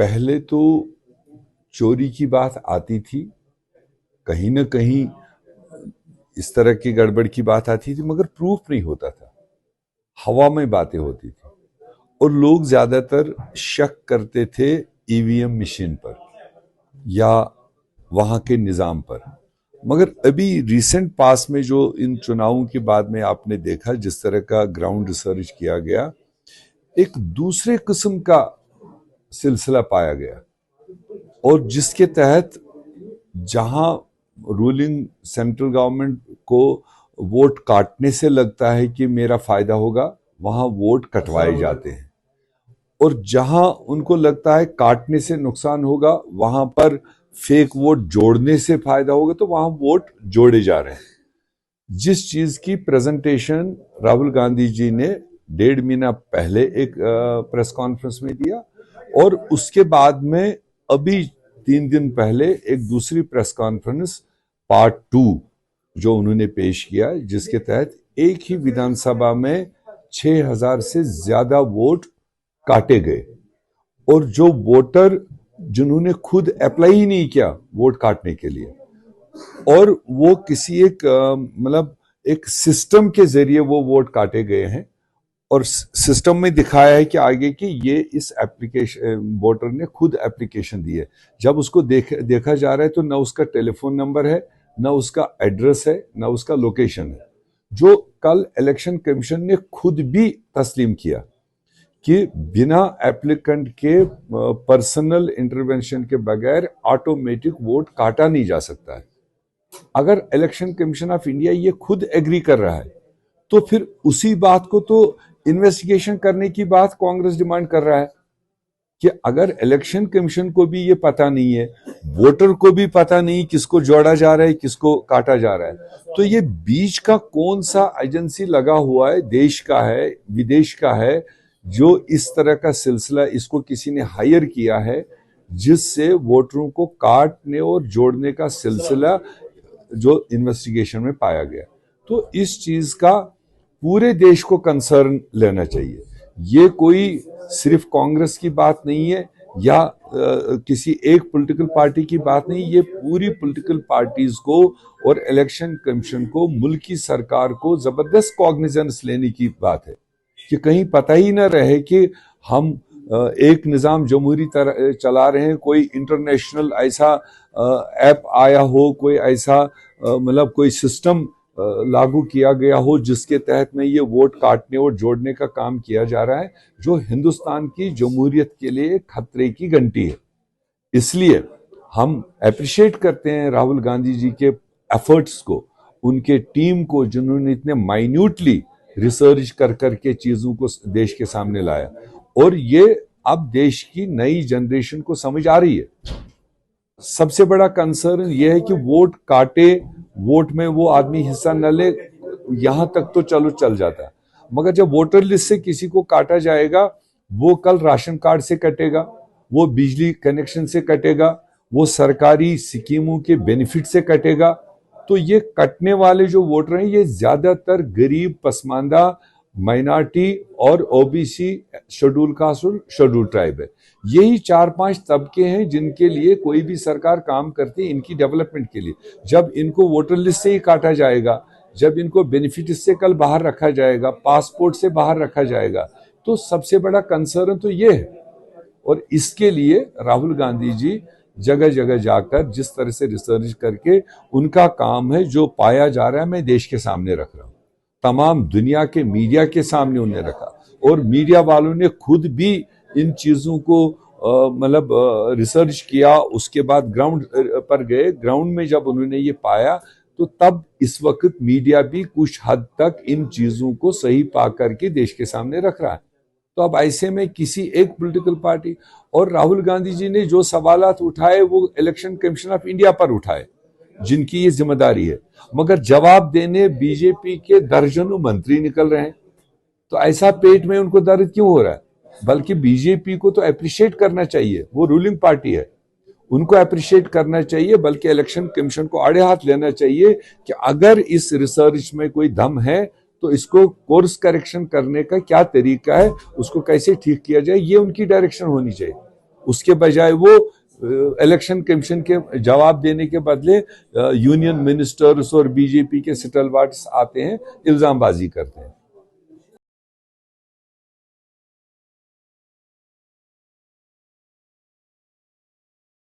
पहले तो चोरी की बात आती थी, कहीं न कहीं इस तरह की गड़बड़ की बात आती थी, मगर प्रूफ नहीं होता था। हवा में बातें होती थी और लोग ज्यादातर शक करते थे ईवीएम मशीन पर या वहां के निजाम पर। मगर अभी रिसेंट पास में जो इन चुनावों के बाद में आपने देखा जिस तरह का ग्राउंड रिसर्च किया गया, एक दूसरे किस्म का सिलसिला पाया गया और जिसके तहत जहां रूलिंग सेंट्रल गवर्नमेंट को वोट काटने से लगता है कि मेरा फायदा होगा, वहां वोट कटवाए जाते हैं और जहां उनको लगता है काटने से नुकसान होगा, वहां पर फेक वोट जोड़ने से फायदा होगा, तो वहां वोट जोड़े जा रहे हैं। जिस चीज की प्रेजेंटेशन राहुल गांधी जी ने 1.5 महीना पहले एक प्रेस कॉन्फ्रेंस में दिया और उसके बाद में अभी 3 दिन पहले एक दूसरी प्रेस कॉन्फ्रेंस पार्ट 2 जो उन्होंने पेश किया, जिसके तहत एक ही विधानसभा में 6,000 से ज्यादा वोट काटे गए और जो वोटर जिन्होंने खुद अप्लाई ही नहीं किया वोट काटने के लिए और वो किसी एक मतलब एक सिस्टम के जरिए वो वोट काटे गए हैं और सिस्टम में दिखाया है कि आगे कि ये इस एप्लीकेशन वोटर ने खुद एप्लीकेशन दी है। जब उसको देखा जा रहा है तो ना उसका टेलीफोन नंबर है, ना उसका एड्रेस है, ना उसका लोकेशन है, जो कल इलेक्शन कमीशन ने खुद भी तस्लीम किया कि बिना एप्लीकेंट के पर्सनल इंटरवेंशन के बगैर ऑटोमेटिक वोट काटा नहीं जा सकता है। अगर इलेक्शन कमीशन ऑफ इंडिया ये खुद एग्री कर रहा है तो फिर उसी बात को तो इन्वेस्टिगेशन करने की बात कांग्रेस डिमांड कर रहा है कि अगर इलेक्शन कमीशन को भी ये पता नहीं है, वोटर को भी पता नहीं किसको जोड़ा जा रहा है, किसको काटा जा रहा है, तो ये बीच का कौन सा एजेंसी लगा हुआ है, देश का है, विदेश का है, जो इस तरह का सिलसिला इसको किसी ने हायर किया है, जिससे वोटरों को काटने और जोड़ने का सिलसिला जो इन्वेस्टिगेशन में पाया गया। तो इस चीज का पूरे देश को कंसर्न लेना चाहिए। ये कोई सिर्फ कांग्रेस की बात नहीं है या किसी एक पॉलिटिकल पार्टी की बात नहीं, ये पूरी पॉलिटिकल पार्टीज को और इलेक्शन कमीशन को, मुल्क की सरकार को जबरदस्त कॉग्निजेंस लेने की बात है कि कहीं पता ही ना रहे कि हम एक निज़ाम जमहूरी तरह चला रहे हैं, कोई इंटरनेशनल ऐसा ऐप आया हो, कोई ऐसा मतलब कोई सिस्टम लागू किया गया हो जिसके तहत में ये वोट काटने और जोड़ने का काम किया जा रहा है, जो हिंदुस्तान की जमहूरियत के लिए खतरे की घंटी है। इसलिए हम अप्रिशिएट करते हैं राहुल गांधी जी के एफर्ट्स को, उनके टीम को, जिन्होंने इतने माइन्यूटली रिसर्च कर करके चीजों को देश के सामने लाया और ये अब देश की नई जनरेशन को समझ आ रही है। सबसे बड़ा कंसर्न यह है कि वोट काटे, वोट में वो आदमी हिस्सा न ले, यहां तक तो चलो चल जाता है, मगर जब वोटर लिस्ट से किसी को काटा जाएगा, वो कल राशन कार्ड से कटेगा, वो बिजली कनेक्शन से कटेगा, वो सरकारी स्कीमों के बेनिफिट से कटेगा, तो ये कटने वाले जो वोटर हैं ये ज्यादातर गरीब, पसमानदा, माइनॉरिटी और ओबीसी, शेड्यूल कास्ट और शेड्यूल ट्राइब है। यही 4-5 तबके हैं जिनके लिए कोई भी सरकार काम करती है इनकी डेवलपमेंट के लिए। जब इनको वोटर लिस्ट से ही काटा जाएगा, जब इनको बेनिफिट से कल बाहर रखा जाएगा, पासपोर्ट से बाहर रखा जाएगा, तो सबसे बड़ा कंसर्न तो ये है। और इसके लिए राहुल गांधी जी जगह जगह जाकर जिस तरह से रिसर्च करके उनका काम है, जो पाया जा रहा है मैं देश के सामने रख रहा हूं, तमाम दुनिया के मीडिया के सामने उन्होंने रखा और मीडिया वालों ने खुद भी इन चीजों को मतलब रिसर्च किया। उसके बाद ग्राउंड पर गए, ग्राउंड में जब उन्होंने ये पाया तो तब इस वक्त मीडिया भी कुछ हद तक इन चीजों को सही पा करके देश के सामने रख रहा है। तो अब ऐसे में किसी एक पॉलिटिकल पार्टी, और राहुल गांधी जी ने जो सवालात उठाए वो इलेक्शन कमीशन ऑफ इंडिया पर उठाए, जिनकी ये जिम्मेदारी है, मगर जवाब देने बीजेपी के दर्जनों मंत्री निकल रहे हैं। तो ऐसा पेट में उनको दर्द क्यों हो रहा है? बल्कि बीजेपी को तो अप्रिशिएट करना चाहिए, वो रूलिंग पार्टी है, उनको अप्रिशिएट करना चाहिए, बल्कि इलेक्शन कमीशन को आड़े हाथ लेना चाहिए कि अगर इस रिसर्च में कोई दम है तो इसको कोर्स करेक्शन करने का क्या तरीका है, उसको कैसे ठीक किया जाए, ये उनकी डायरेक्शन होनी चाहिए। उसके बजाय वो इलेक्शन कमीशन के जवाब देने के बदले यूनियन मिनिस्टर्स और बीजेपी के स्टलवार्ट्स आते हैं, इल्जामबाजी करते हैं।